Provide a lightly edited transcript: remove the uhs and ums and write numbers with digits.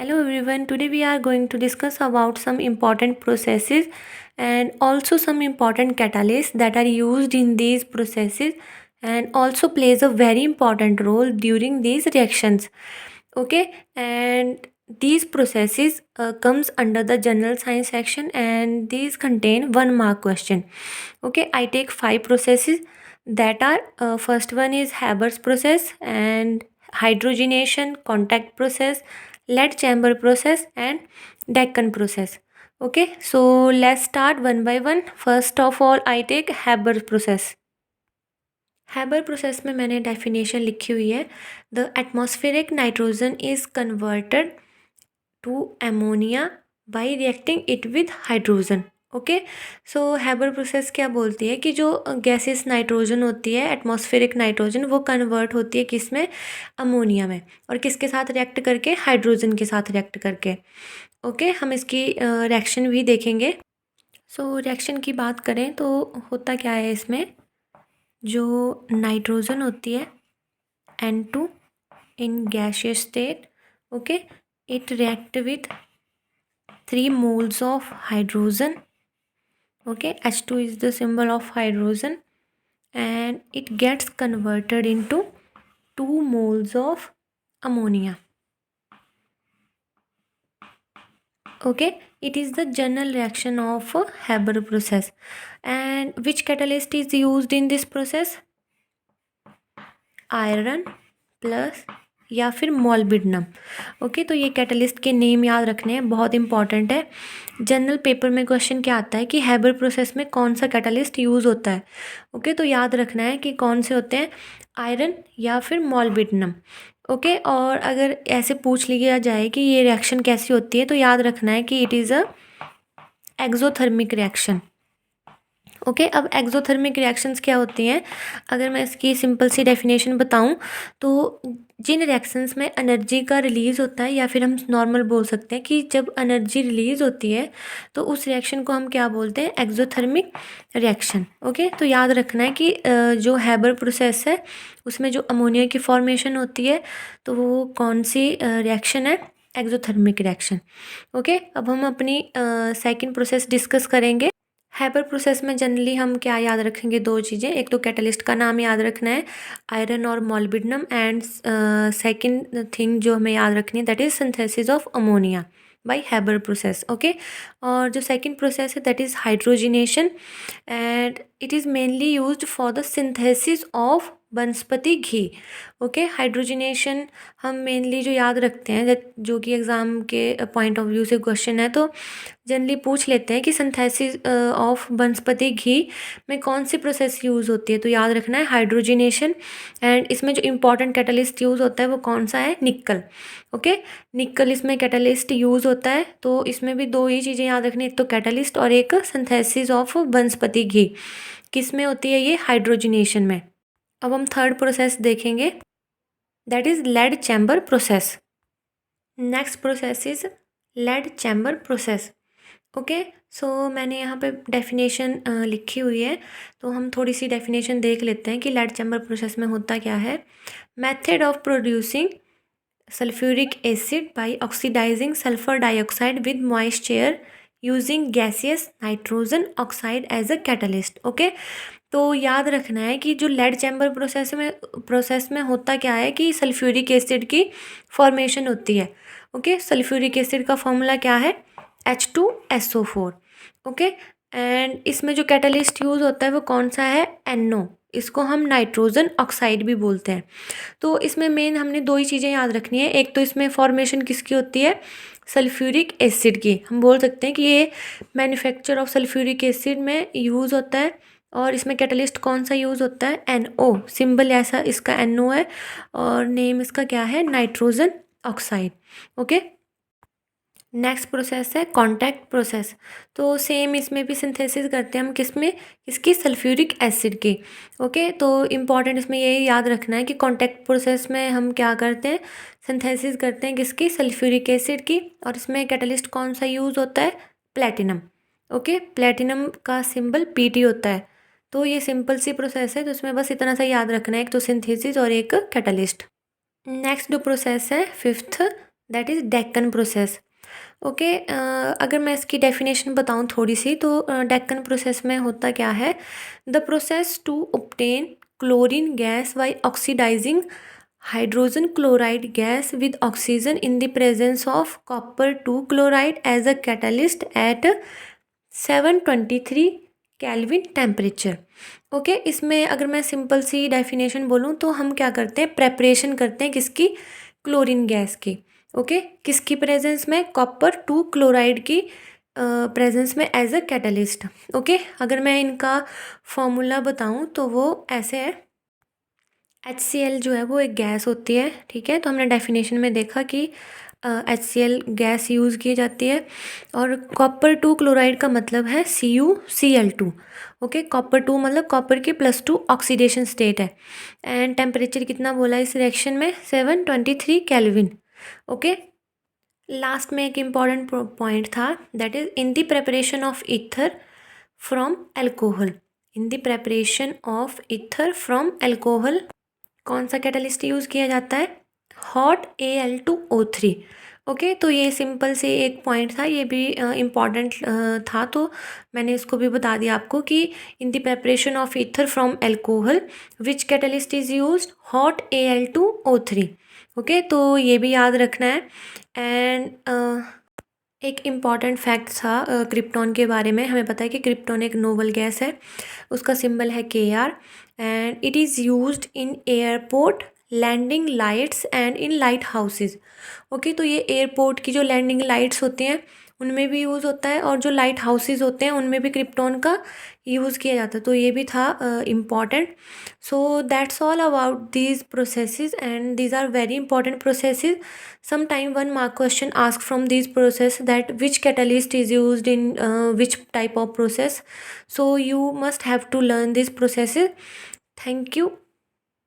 Hello everyone. Today we are going to discuss about some important processes and also some important catalysts that are used in these processes and also plays a very important role during these reactions. Okay, and these processes comes under the general science section and these contain 1 mark question. Okay, I take 5 processes that are first one is Haber's process and hydrogenation, contact process, lead chamber process and Deccan process. Okay, so let's start one by one. First of all, I take Haber process. Haber process में मैंने definition लिखी हुई है. The atmospheric nitrogen is converted to ammonia by reacting it with hydrogen. Okay, so Haber process क्या बोलती है कि जो गैसेस नाइट्रोजन होती है, एटमॉस्फेरिक नाइट्रोजन, वो कन्वर्ट होती है किस में? अमोनिया में. और किसके साथ रिएक्ट करके? हाइड्रोजन के साथ रिएक्ट करके. ओके, हम इसकी रिएक्शन भी देखेंगे. सो रिएक्शन की बात करें तो होता क्या है इसमें? जो नाइट्रोजन होती है N2 in gaseous state, okay, it react with 3 moles of hydrogen. Okay, H2 is the symbol of hydrogen and it gets converted into 2 moles of ammonia. Okay, it is the general reaction of Haber process. And which catalyst is used in this process? Iron plus या फिर molybdenum. Okay, तो ये catalyst के name याद रखने हैं, बहुत important है. जनरल पेपर में क्वेश्चन क्या आता है कि हैबर प्रोसेस में कौन सा कैटलिस्ट यूज़ होता है. ओके, तो याद रखना है कि कौन से होते हैं, आयरन या फिर मॉलिब्डेनम. ओके, और अगर ऐसे पूछ लिया जाए कि ये रिएक्शन कैसी होती है तो याद रखना है कि it is a exothermic reaction. Okay, अब एक्सोथर्मिक रिएक्शंस क्या होती हैं? अगर मैं इसकी सिंपल सी डेफिनेशन बताऊं तो जिन रिएक्शंस में एनर्जी का रिलीज़ होता है, या फिर हम नॉर्मल बोल सकते हैं कि जब एनर्जी रिलीज़ होती है तो उस रिएक्शन को हम क्या बोलते हैं? Exothermic reaction. ओके, तो याद रखना है कि जो हैबर प्रोसेस है उसमें जो अमोनिया की फॉर्मेशन होती है तो वो कौन सी रिएक्शन है? Exothermic reaction. ओके, अब हम अपनी सेकेंड प्रोसेस डिस्कस करेंगे. हैबर प्रोसेस में जनरली हम क्या याद रखेंगे? 2 चीज़ें. एक तो कैटलिस्ट का नाम याद रखना है, आयरन और मॉलिब्डेनम, एंड सेकंड थिंग जो हमें याद रखनी है that is synthesis of ammonia bye Haber process. Okay, और जो सेकंड प्रोसेस है that is hydrogenation and it is mainly used for the synthesis of वनस्पति घी. ओके, हाइड्रोजिनेशन हम मेनली जो याद रखते हैं, जो कि एग्ज़ाम के पॉइंट ऑफ व्यू से क्वेश्चन है तो जनरली पूछ लेते हैं कि सिंथेसिस ऑफ वनस्पति घी में कौन सी प्रोसेस यूज़ होती है, तो याद रखना है हाइड्रोजिनेशन. एंड इसमें जो इम्पॉर्टेंट कैटलिस्ट यूज़ होता है वो कौन सा है? निकल. ओके, निकल इसमें कैटलिस्ट यूज़ होता है. तो इसमें भी 2 ही चीज़ें याद रखनी, एक तो कैटलिस्ट और एक सिंथेसिस ऑफ वनस्पति घी. किस में होती है ये? हाइड्रोजिनेशन में. अब हम थर्ड प्रोसेस देखेंगे, that is lead chamber process. Next process is lead chamber process. Okay, so मैंने यहाँ पे डेफिनेशन लिखी हुई है, तो हम थोड़ी सी डेफिनेशन देख लेते हैं कि लेड चैम्बर प्रोसेस में होता क्या है. Method of producing sulphuric acid by oxidising sulphur dioxide with moisture using gaseous nitrogen oxide as a catalyst. Okay, तो याद रखना है कि जो लेड चैम्बर प्रोसेस में होता क्या है कि सल्फ्यूरिक एसिड की फॉर्मेशन होती है. ओके, सल्फ्यूरिक एसिड का फॉर्मूला क्या है? H2SO4. ओके, एंड इसमें जो कैटलिस्ट यूज़ होता है वो कौन सा है? NO. इसको हम नाइट्रोजन ऑक्साइड भी बोलते हैं. तो इसमें मेन हमने 2 ही चीज़ें याद रखनी है. एक तो इसमें फॉर्मेशन किसकी होती है? सल्फ्यूरिक एसिड की. हम बोल सकते हैं कि ये मैन्युफैक्चर ऑफ सल्फ्यूरिक एसिड में यूज़ होता है. और इसमें कैटलिस्ट कौन सा यूज़ होता है? NO. सिंबल ऐसा इसका NO है और नेम इसका क्या है? Nitrogen oxide. Okay, next process है कॉन्टैक्ट प्रोसेस. तो सेम इसमें भी सिंथेसिस करते हैं हम किसमें? इसकी सल्फ्यूरिक एसिड की. ओके, तो इम्पॉर्टेंट इसमें ये याद रखना है कि कॉन्टैक्ट प्रोसेस में हम क्या करते हैं? सिंथेसिस करते हैं किसकी? सल्फ्यूरिक एसिड की. और इसमें कैटलिस्ट कौन सा यूज़ होता है? प्लेटिनम. ओके, प्लेटिनम का सिंबल Pt होता है. तो ये सिंपल सी प्रोसेस है, तो इसमें बस इतना सा याद रखना है, एक तो सिंथेसिस और एक कैटलिस्ट. नेक्स्ट जो प्रोसेस है fifth, that is Deccan process. Okay, अगर मैं इसकी डेफिनेशन बताऊँ थोड़ी सी, तो डेक्कन प्रोसेस में होता क्या है, the process to obtain chlorine gas by oxidising hydrogen chloride gas with oxygen in the presence of copper 2 chloride as a catalyst at 723 kelvin temperature. Okay, इसमें अगर मैं सिंपल सी डेफिनेशन बोलूँ तो हम क्या करते हैं, प्रेपरेशन करते हैं किसकी, क्लोरीन गैस की। ओके, किसकी प्रेजेंस में, कॉपर 2 क्लोराइड की प्रेजेंस में एज अ कैटलिस्ट। ओके, अगर मैं इनका फॉर्मूला बताऊँ तो वो ऐसे है, HCl जो है वो एक गैस होती है, ठीक है। तो हमने डेफिनेशन में देखा कि HCl गैस यूज़ की जाती है, और कॉपर 2 क्लोराइड का मतलब है CuCl2। ओके, कॉपर 2 मतलब कॉपर की +2 ऑक्सीडेशन स्टेट है, एंड टेम्परेचर कितना बोला इस रिएक्शन में, 723 केल्विन। ओके, लास्ट में एक इम्पॉर्टेंट पॉइंट था, that is in the preparation of ether from alcohol. In the preparation of ether from alcohol कौन सा कैटलिस्ट यूज़ किया जाता है, हॉट Al2O3। ओके, तो ये सिंपल से एक पॉइंट था, ये भी इम्पॉर्टेंट था, तो मैंने इसको भी बता दिया आपको कि in the preparation of ether from alcohol which catalyst is used, hot Al2O3। Okay, तो ये भी याद रखना है। एंड एक इम्पॉर्टेंट फैक्ट था क्रिप्टॉन के बारे में, हमें पता है कि क्रिप्टॉन एक नोबल गैस है, उसका सिंबल है Kr, and it is used in airport landing lights and in lighthouses. Okay, तो ये एयरपोर्ट की जो लैंडिंग लाइट्स होती हैं उनमें भी यूज़ होता है, और जो लाइट हाउसेज होते हैं उनमें भी क्रिप्टॉन का यूज़ किया जाता है, तो ये भी था important. So that's all about these processes, and these are very important processes. Sometime one mark question asked from these process that which catalyst is used in which type of process. So you must have to learn these processes. Thank you.